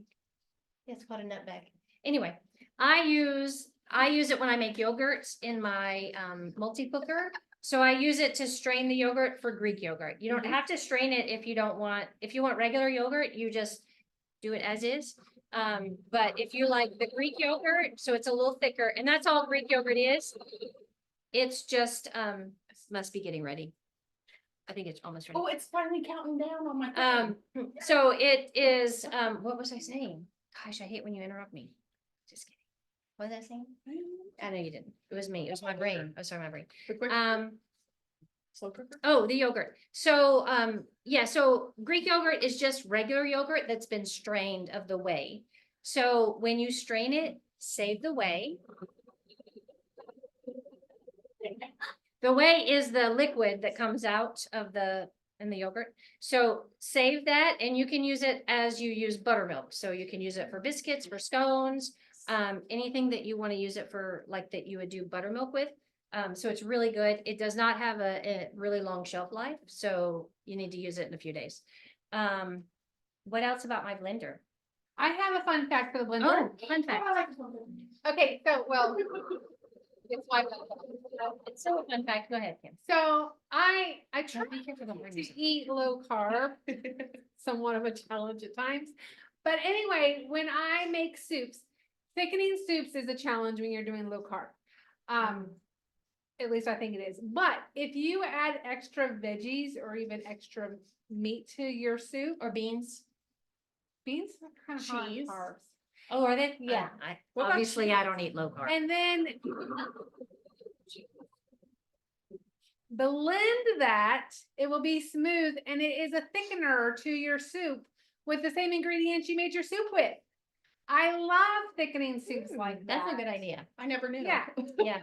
It's called a nut bag. Anyway, I use it when I make yogurts in my multi-cooker. So I use it to strain the yogurt for Greek yogurt. You don't have to strain it if you want regular yogurt, you just do it as is. But if you like the Greek yogurt, so it's a little thicker, and that's all Greek yogurt is. It's just, must be getting ready. I think it's almost ready. Oh, it's finally counting down on my phone. So it is, what was I saying? Gosh, I hate when you interrupt me. Just kidding. What was I saying? I know you didn't. It was me. It was my brain. Oh, sorry, my brain. The quick slow cooker. Oh, the yogurt. So, yeah, so Greek yogurt is just regular yogurt that's been strained of the whey. So when you strain it, save the whey. The whey is the liquid that comes out of in the yogurt. So save that and you can use it as you use buttermilk. So you can use it for biscuits, for scones, anything that you want to use it for, like that you would do buttermilk with. So it's really good. It does not have a really long shelf life, so you need to use it in a few days. What else about my blender? I have a fun fact for the blender. Oh, fun fact. Okay, so, well, it's my It's still a fun fact. Go ahead, Kim. So I try Be careful, don't burn to yourself. eat low carb, somewhat of a challenge at times. But anyway, when I make soups, thickening soups is a challenge when you're doing low carb. At least I think it is. But if you add extra veggies or even extra meat to your soup, Or beans? beans are kind of high in Cheese. carbs. Oh, are they? Yeah. What about Obviously, I don't eat low carb. And then blend that, it will be smooth and it is a thickener to your soup with the same ingredients you made your soup with. I love thickening soups like that. That's a good idea. I never knew. Yeah. Yeah,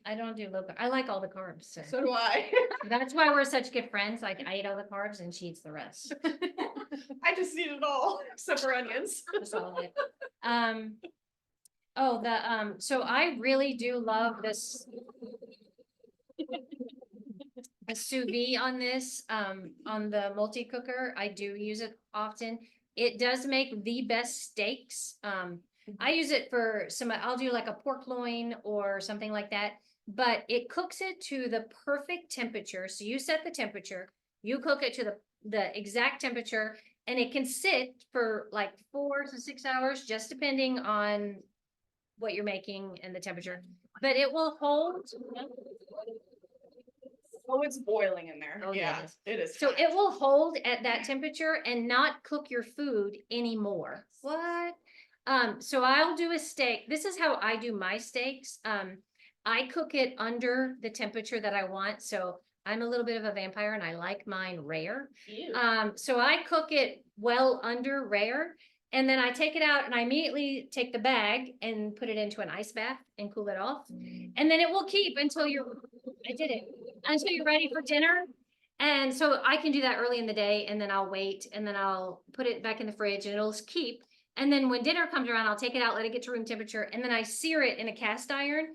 I don't do low carb. I like all the carbs. So. So do I. That's why we're such good friends. Like I eat all the carbs and she eats the rest. I just eat it all except for onions. Just all of it. So I really do love this. The sous vide on this, on the multi-cooker. I do use it often. It does make the best steaks. I use it for I'll do like a pork loin or something like that, but it cooks it to the perfect temperature. So you set the temperature, you cook it to the exact temperature, and it can sit for like 4 to 6 hours, just depending on what you're making and the temperature, but it will hold. Oh, it's boiling in there. Oh, yeah, Yeah, it is. So it will hold at that temperature and not cook your food anymore. What? So I'll do a steak. This is how I do my steaks. I cook it under the temperature that I want. So I'm a little bit of a vampire and I like mine rare. Ew. So I cook it well under rare. And then I take it out and I immediately take the bag and put it into an ice bath and cool it off. And then it will keep until until you're ready for dinner. And so I can do that early in the day and then I'll wait and then I'll put it back in the fridge and it'll keep. And then when dinner comes around, I'll take it out, let it get to room temperature, and then I sear it in a cast iron.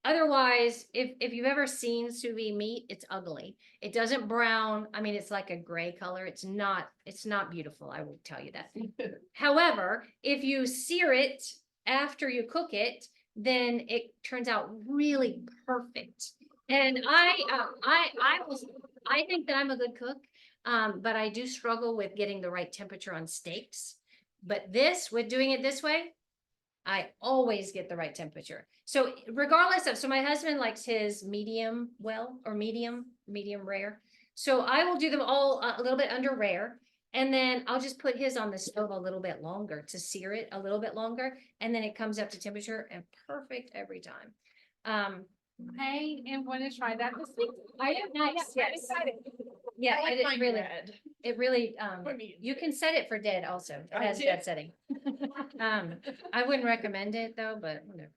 Otherwise, if you've ever seen sous vide meat, it's ugly. It doesn't brown. I mean, it's like a gray color. It's not beautiful. I will tell you that. However, if you sear it after you cook it, then it turns out really perfect. And I think that I'm a good cook, but I do struggle with getting the right temperature on steaks. But with doing it this way, I always get the right temperature. So regardless of, so my husband likes his medium well, or medium rare. So I will do them all a little bit under rare. And then I'll just put his on the stove a little bit longer to sear it a little bit longer. And then it comes up to temperature and perfect every time. I am going to try that this week. I am nice, Yeah, I'm yes. excited. Yeah, I like it mine really, red. it really, I mean, you can set it for dead also. It I has did. dead setting. I wouldn't recommend it though, but whatever.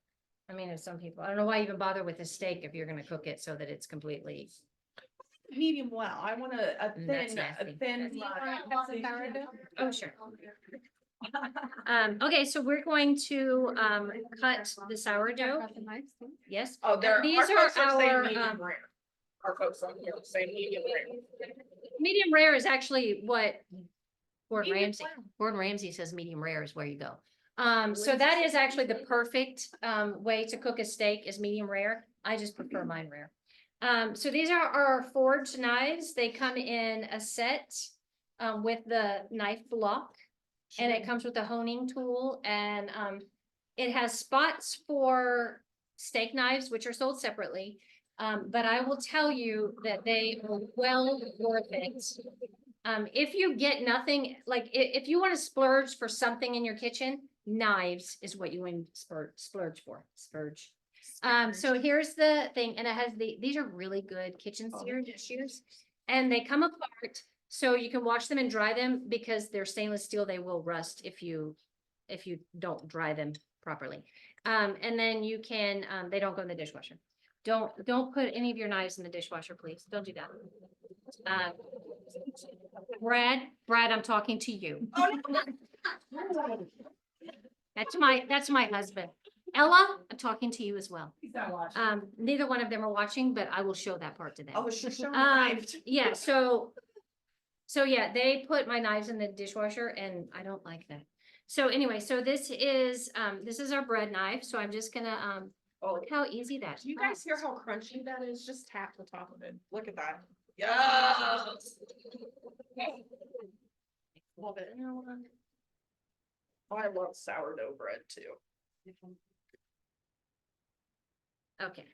I mean, if some people, I don't know why even bother with a steak if you're gonna cook it so that it's completely, medium well. I want a That's thin, nasty. That's a sourdough. oh, sure. Okay, so we're going to, cut the sourdough. Got the knives, too. Yes. Oh, there, These our are folks are saying our, medium rare. Our folks on here say medium rare. medium rare is actually what Gordon Medium Ramsay, well. Gordon Ramsay says medium rare is where you go. So that is actually the perfect, way to cook a steak is medium rare. I just prefer mine rare. So these are our forged knives. They come in a set, with the knife block. And it comes with a honing tool and, it has spots for steak knives, which are sold separately. But I will tell you that they are well worth it. If you get nothing, like if you want to splurge for something in your kitchen, knives is what you want to splurge for, splurge. So here's the thing, and it has these are really good kitchen shears, and they come apart, so you can wash them and dry them because they're stainless steel. They will rust if you don't dry them properly. And then you can, they don't go in the dishwasher. Don't put any of your knives in the dishwasher, please. Don't do that. Brad, I'm talking to you. That's my husband. Ella, I'm talking to you as well. Neither one of them are watching, but I will show that part to them. Oh, she's showing Um, knives. yeah, so yeah, they put my knives in the dishwasher and I don't like that. So anyway, so this is our bread knife. So I'm just gonna, Oh, look how easy that. do you guys hear how crunchy that is? Just tap the top of it. Look at that. Yes. Love it. I love sourdough bread too. Okay.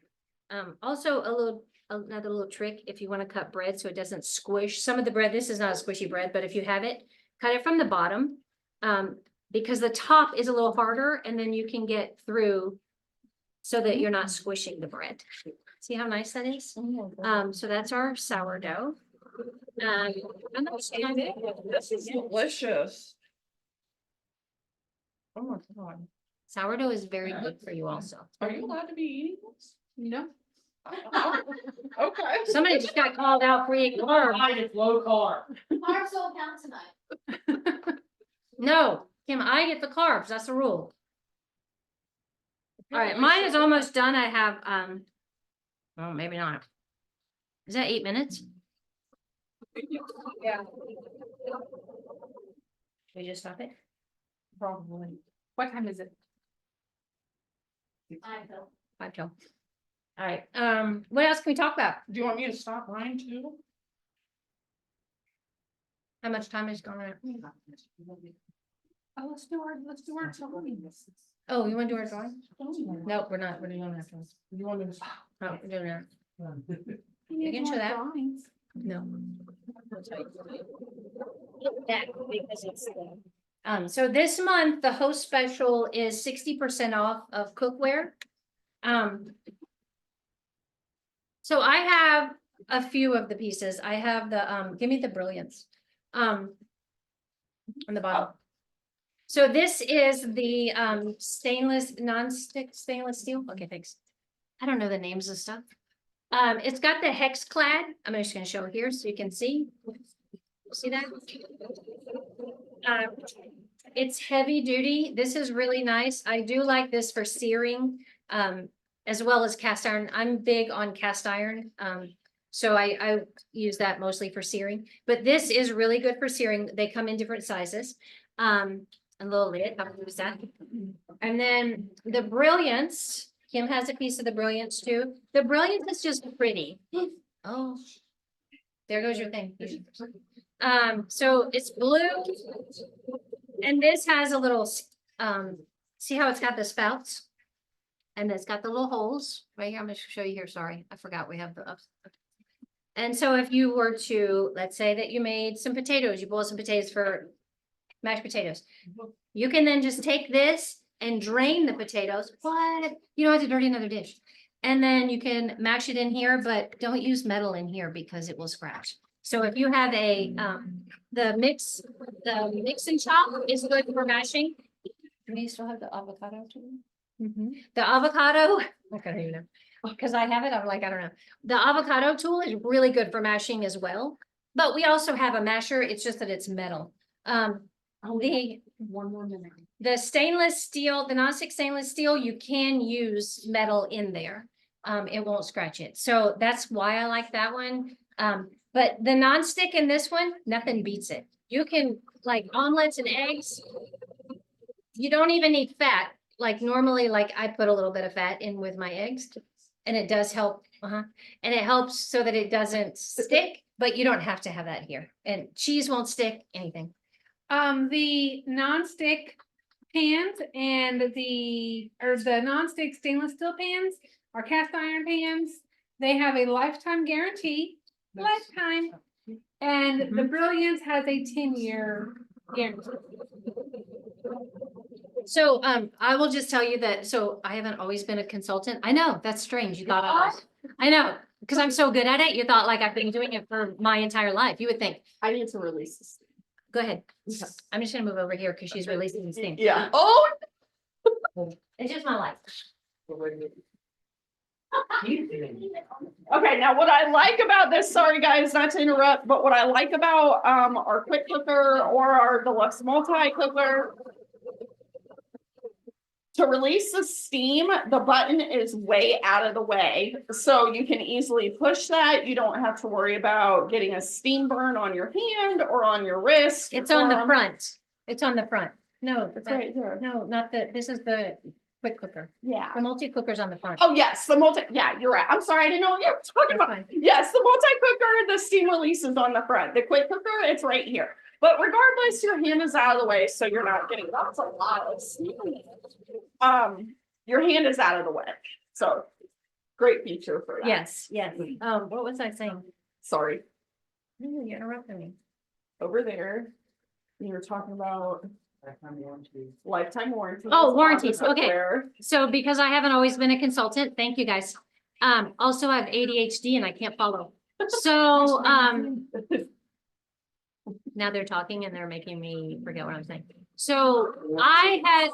Also another little trick, if you want to cut bread so it doesn't squish, some of the bread, this is not a squishy bread, but if you have it, cut it from the bottom. Because the top is a little harder and then you can get through so that you're not squishing the bread. See how nice that is? So that's our sourdough. I'm not sure. This is delicious. Oh my God. Sourdough is very good for you also. Are you allowed to be eating this? No. Okay. Somebody just got called out for eating carbs. It's low carb. Carbs don't count tonight. No, Kim, I get the carbs. That's the rule. All right, mine is almost done. I have, oh, maybe not. Is that 8 minutes? Yeah. We just stop it? Probably. What time is it? I feel. 5 till. All right, what else can we talk about? Do you want me to stop mine too? How much time is going on? Oh, let's do our drawing. Oh, you wanna do our drawing? No, we're not. We're doing that. You want me to? Oh, we're doing that. You can show that. Drawings. No. That, because it's so this month, the host special is 60% off of cookware. So I have a few of the pieces. I have the, give me the brilliance. On the bottom. So this is the non-stick stainless steel. Okay, thanks. I don't know the names of stuff. It's got the hex clad. I'm just gonna show here so you can see. See that? It's heavy duty. This is really nice. I do like this for searing, as well as cast iron. I'm big on cast iron. So I use that mostly for searing, but this is really good for searing. They come in different sizes. A little lid, how to use that. And then the Brilliance, Kim has a piece of the Brilliance too. The Brilliance is just pretty. Oh, there goes your thing. So it's blue. And this has a little, see how it's got the spouts? And it's got the little holes right here. I'm gonna show you here. Sorry, I forgot we have the. And so if you were to, let's say that you made some potatoes, you boiled some potatoes for mashed potatoes. You can then just take this and drain the potatoes, but you don't have to dirty another dish. And then you can mash it in here, but don't use metal in here because it will scratch. So if you have a, the mix and chop is good for mashing. Do you still have the avocado too? The avocado, I don't even know, because I have it, I'm like, I don't know. The avocado tool is really good for mashing as well. But we also have a masher, it's just that it's metal. One more minute. The stainless steel, the nonstick stainless steel, you can use metal in there. It won't scratch it. So that's why I like that one. But the nonstick in this one, nothing beats it. You can, like omelets and eggs, you don't even need fat. Like normally, like I put a little bit of fat in with my eggs and it does help. And it helps so that it doesn't stick, but you don't have to have that here. And cheese won't stick, anything. The nonstick pans and the nonstick stainless steel pans are cast iron pans. They have a lifetime guarantee, lifetime. And the Brilliance has a 10-year guarantee. So, I will just tell you that, so I haven't always been a consultant. I know, that's strange. You thought I was. I know, because I'm so good at it. You thought like I've been doing it for my entire life. You would think. I need to release this. Go ahead. I'm just gonna move over here because she's releasing this thing. Yeah. Oh. It's just my life. Okay, now what I like about this, sorry guys, not to interrupt, but what I like about our quick cooker or our deluxe multi cooker, to release the steam, the button is way out of the way. So you can easily push that. You don't have to worry about getting a steam burn on your hand or on your wrist. It's on the front. It's on the front. No, It's right there. no, not the, this is the quick cooker. Yeah. The multi cooker's on the front. Oh, yes, the multi, yeah, you're right. I'm sorry, I didn't know what you were talking That's about. fine. Yes, the multi-cooker, the steam release is on the front. The quick cooker, it's right here. But regardless, your hand is out of the way, so you're not getting, that's a lot of steam. Your hand is out of the way, so great feature for that. Yes, yes. What was I saying? Sorry, No, you interrupted me. over there, you were talking about lifetime warranty. Oh, warranties, okay. So because I haven't always been a consultant, thank you guys. Also I have ADHD and I can't follow. So, now they're talking and they're making me forget what I'm saying. So I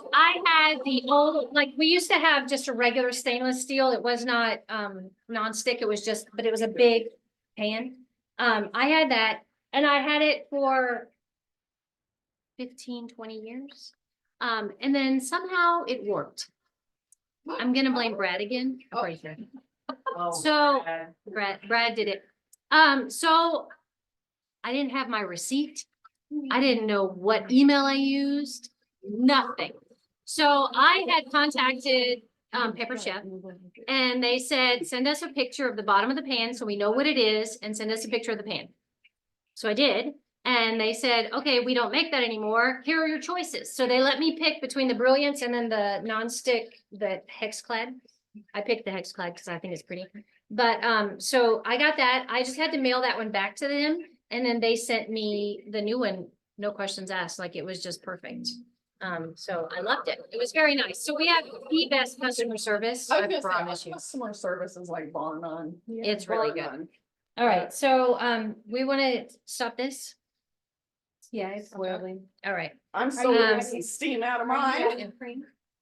had the old, like we used to have just a regular stainless steel. It was not nonstick. It was just, but it was a big pan. I had that and I had it for 15, 20 years. And then somehow it worked. I'm gonna blame Brad again. I'm pretty sure. So Brad did it. So I didn't have my receipt. I didn't know what email I used, nothing. So I had contacted Pepper Chef and they said, send us a picture of the bottom of the pan so we know what it is and send us a picture of the pan. So I did. And they said, okay, we don't make that anymore. Here are your choices. So they let me pick between the Brilliance and then the nonstick, the hex clad. I picked the hex clad because I think it's pretty. But so I got that. I just had to mail that one back to them. And then they sent me the new one, no questions asked, like it was just perfect. So I loved it. It was very nice. So we have the best customer service, I I guess promise you. customer service is like bar none. It's really Bar good. none. All right, so we want to stop this. Yeah, it's boiling. All right. I'm so you- getting steam out of mine.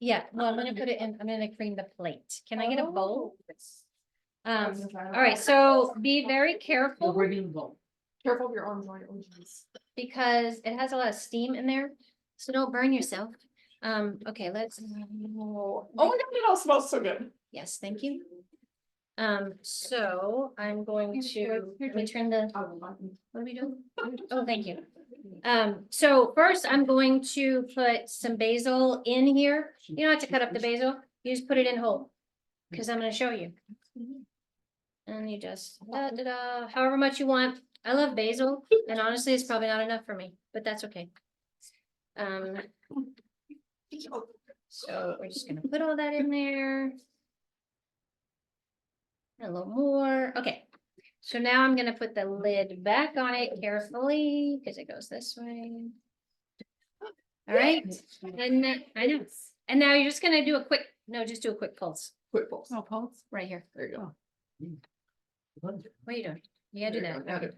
Yeah, well, I'm gonna put it in, I'm gonna cream the plate. Can I get a bowl? Oh. All right, so be very careful Careful of your arms on your oranges. because it has a lot of steam in there, so don't burn yourself. Okay, let's, Oh my god, it all smells so good. yes, thank you. So I'm going to, let me turn the, what are we doing? Oh, thank you. So first I'm going to put some basil in here. You don't have to cut up the basil, you just put it in whole. Cause I'm gonna show you. And you just, however much you want. I love basil, and honestly, it's probably not enough for me, but that's okay. So we're just gonna put all that in there. A little more, okay. So now I'm gonna put the lid back on it carefully, because it goes this way. All right, and then, I know, and now you're just gonna do a quick, no, just do a quick pulse, Quick pulse. Oh, pulse. right here. There you go. What are you doing? You gotta do There you that. go. Okay.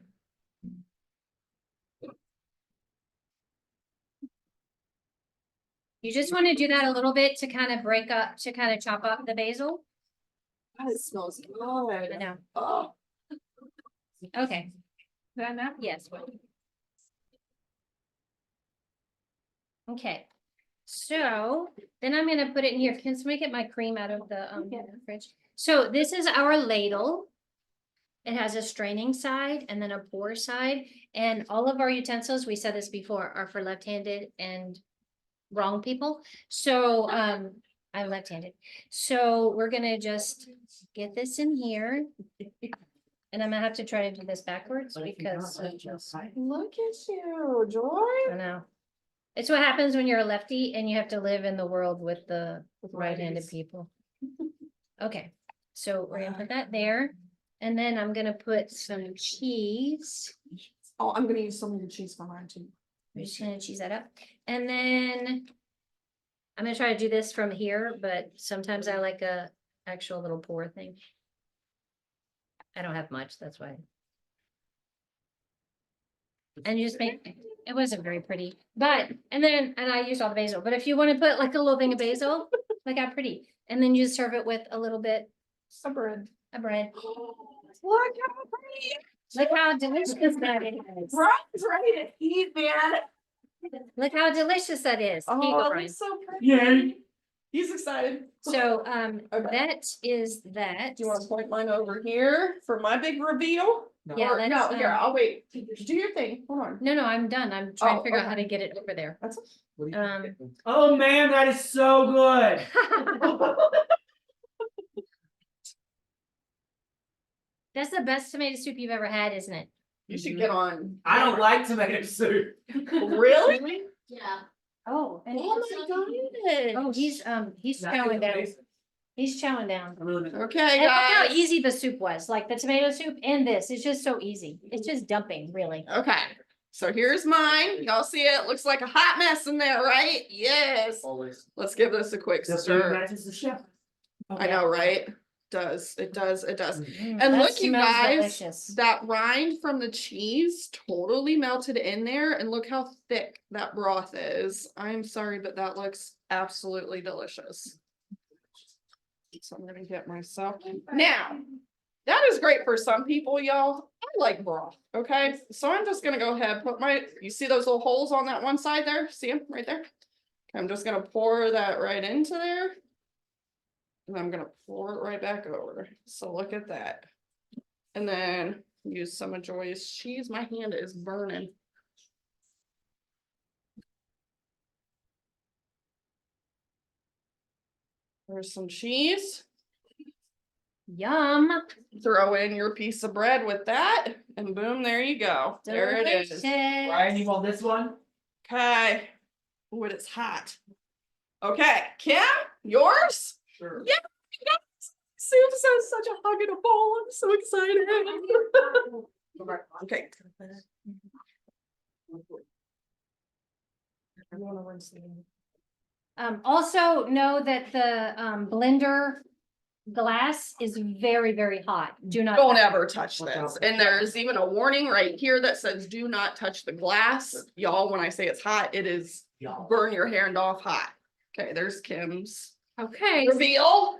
You just want to do that a little bit to kind of break up, to kind of chop up the basil. God, it smells I good. know. Oh, Okay, Is that enough? yes. Okay, so then I'm gonna put it in here. Can somebody get my cream out of the fridge? So this is our ladle. It has a straining side and then a pour side, and all of our utensils, we said this before, are for left-handed and wrong people. So I'm left-handed. So we're gonna just get this in here. And I'm gonna have to try to do this backwards because I look at you, Joy. know. It's what happens when you're a lefty and you have to live in the world with the right-handed righties. people. Okay, so we're gonna put that there. And then I'm gonna put some cheese. Oh, I'm gonna use some of your cheese for mine too. We're just gonna cheese that up. And then I'm gonna try to do this from here, but sometimes I like a actual little pour thing. I don't have much, that's why. And you just make, it wasn't very pretty, but, and I used all the basil, but if you want to put like a little thing of basil, look how pretty. And then you just serve it with a little bit Some bread. of bread. Look how pretty. Look how delicious that is. Brian's ready to eat, man. Look how delicious that is. Here you Oh, go, it Brian. looks so pretty. Yeah. He's excited. So, Okay. that is that. Do you want to point mine over here for my big reveal? Yeah, Or, no, let's, here, I'll wait. Do your thing. Hold on. No, I'm done. I'm trying to Oh, figure out how okay. to get it over there. That's Oh man, that is so good. That's the best tomato soup you've ever had, isn't it? You should get on. I don't like tomato soup. Really? Yeah. Oh, and Oh my god. oh, he's chowing down. He's chowing down. Okay, And look how guys. easy the soup was, like the tomato soup and this, it's just so easy. It's just dumping, really. Okay, so here's mine. Y'all see it? Looks like a hot mess in there, right? Yes. Always. Let's give this a quick The food stir. matches the chef. I know, right? It does. Mm, And that look, you smells guys, delicious. that rind from the cheese totally melted in there, and look how thick that broth is. I'm sorry, but that looks absolutely delicious. So I'm gonna get myself, now, that is great for some people, y'all. I like broth, okay? So I'm just gonna go ahead, put you see those little holes on that one side there? See them right there? I'm just gonna pour that right into there. And I'm gonna pour it right back over. So look at that. And then use some of Joy's cheese. My hand is burning. There's some cheese. Yum. Throw in your piece of bread with that, and boom, there you go. There it is. Ryan, you want this one? Okay. Oh, it's hot. Okay, Kim, yours? Sure. Yeah. Soup says such a hug in a bowl. I'm so excited. Okay. I wanna rinse it. Also know that the blender glass is very, very hot. Do not. Don't ever touch Watch this. out. And there's even a warning right here that says, do not touch the glass. Y'all, when I say it's hot, it is burn your hand off hot. Okay, there's Kim's Okay, so reveal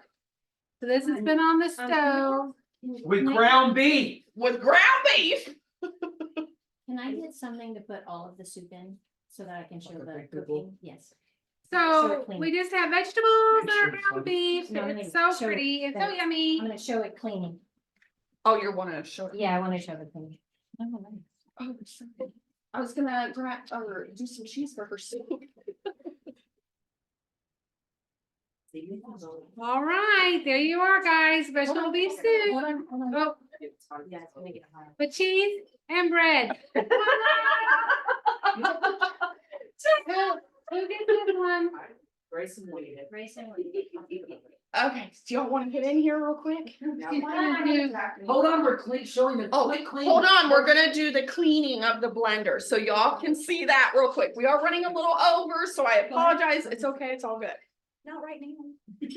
this has been on the stove. With ground beef. with ground beef. Can I get something to put all of the soup in so that I can show the Okay, cool. cooking? Yes. So clean. we just have vegetables and our Sure, ground beef. No, It's no, so show it. pretty and so I'm yummy. gonna show it cleaning. Oh, you're wanting to show it. Yeah, I wanna show the cleaning. Oh, sorry. I was gonna grab or do some cheeseburger soup. All right, there you are, guys. Vegetable beef soup. Oh, Yeah, it's gonna get hot. with cheese and bread. Who gets this one? Grace and Wade. Grace and Okay, do y'all want to get in here real quick? Hold on, we're showing the. Oh, quick clean. hold on, we're gonna do the cleaning of the blender, so y'all can see that real quick. We are running a little over, so I apologize. It's okay, it's all good. Not right now.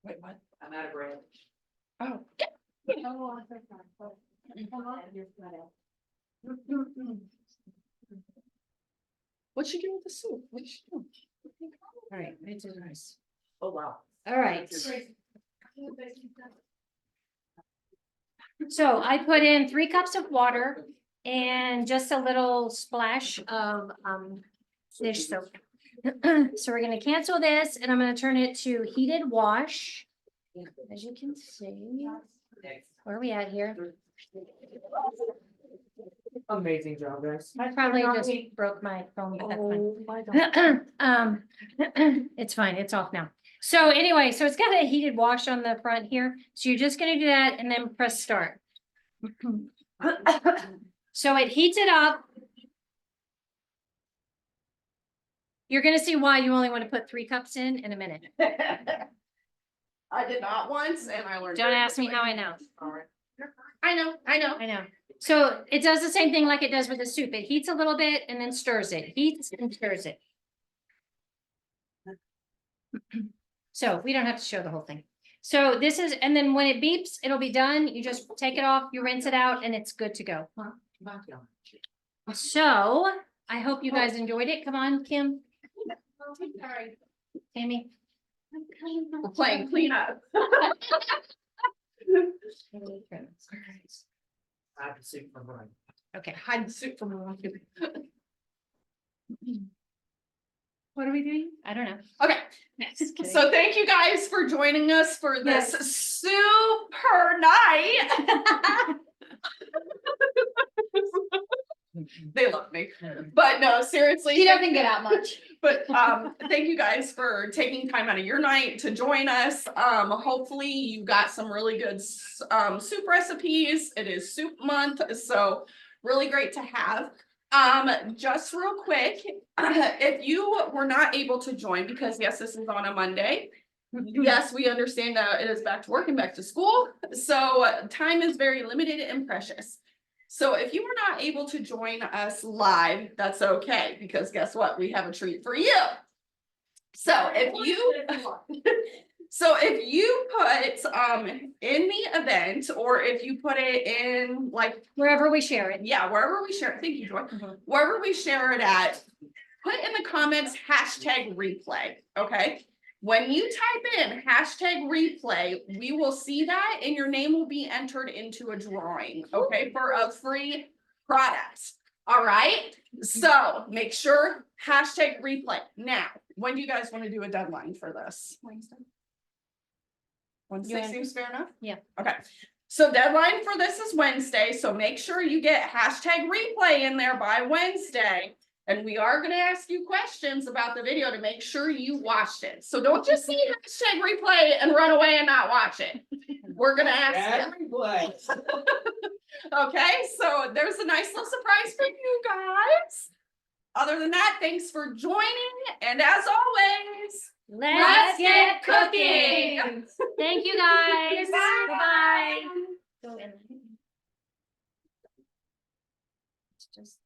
Wait, what? I'm out of bread. Oh. What'd she do with the soup? What'd she do? All right, it's nice. Oh, wow. All right. So I put in 3 cups of water and just a little splash of dish soap. So we're gonna cancel this and I'm gonna turn it to heated wash. As you can see, where are we at here? Amazing job, guys. I probably just broke my phone, but that's fine. It's fine, it's off now. So anyway, so it's got a heated wash on the front here. So you're just gonna do that and then press start. So it heats it up. You're gonna see why you only want to put 3 cups in a minute. I did not once and I learned. Don't very ask me quickly. how I know. I know. I know. So it does the same thing like it does with the soup. It heats a little bit and then stirs it, heats and stirs it. So we don't have to show the whole thing. So this is, and then when it beeps, it'll be done. You just take it off, you rinse it out and it's good to go. So I hope you guys enjoyed it. Come on, Kim. Sorry. Tammy. We're playing cleanup. I have to see from right. Okay. Hide the soup from her. What are we doing? I don't know. Okay, so thank you guys for joining us for this super night. They love me, but no, seriously. She doesn't get out much. But thank you guys for taking time out of your night to join us. Hopefully you got some really good soup recipes. It is soup month, so really great to have. Just real quick, if you were not able to join, because yes, this is on a Monday. Yes, we understand that it is back to work and back to school, so time is very limited and precious. So if you were not able to join us live, that's okay, because guess what? We have a treat for you. So if you put in the event, or if you put it in like, Wherever we share it. yeah, wherever we share it, thank you, Joy. Mhm. Wherever we share it at, put in the comments #replay, okay? When you type in #replay, we will see that and your name will be entered into a drawing, okay, for a free product. All right, so make sure #replay. Now, when do you guys want to do a deadline for this? Wednesday You seems fair enough? Yeah. Okay, so deadline for this is Wednesday, so make sure you get #replay in there by Wednesday. And we are gonna ask you questions about the video to make sure you watched it. So don't just see #replay and run away and not watch it. We're gonna ask you. Everybody. Okay, so there's a nice little surprise for you guys. Other than that, thanks for joining, and as always, Let's get cooking. Thank you guys. Bye. Bye-bye. Go in. It's just.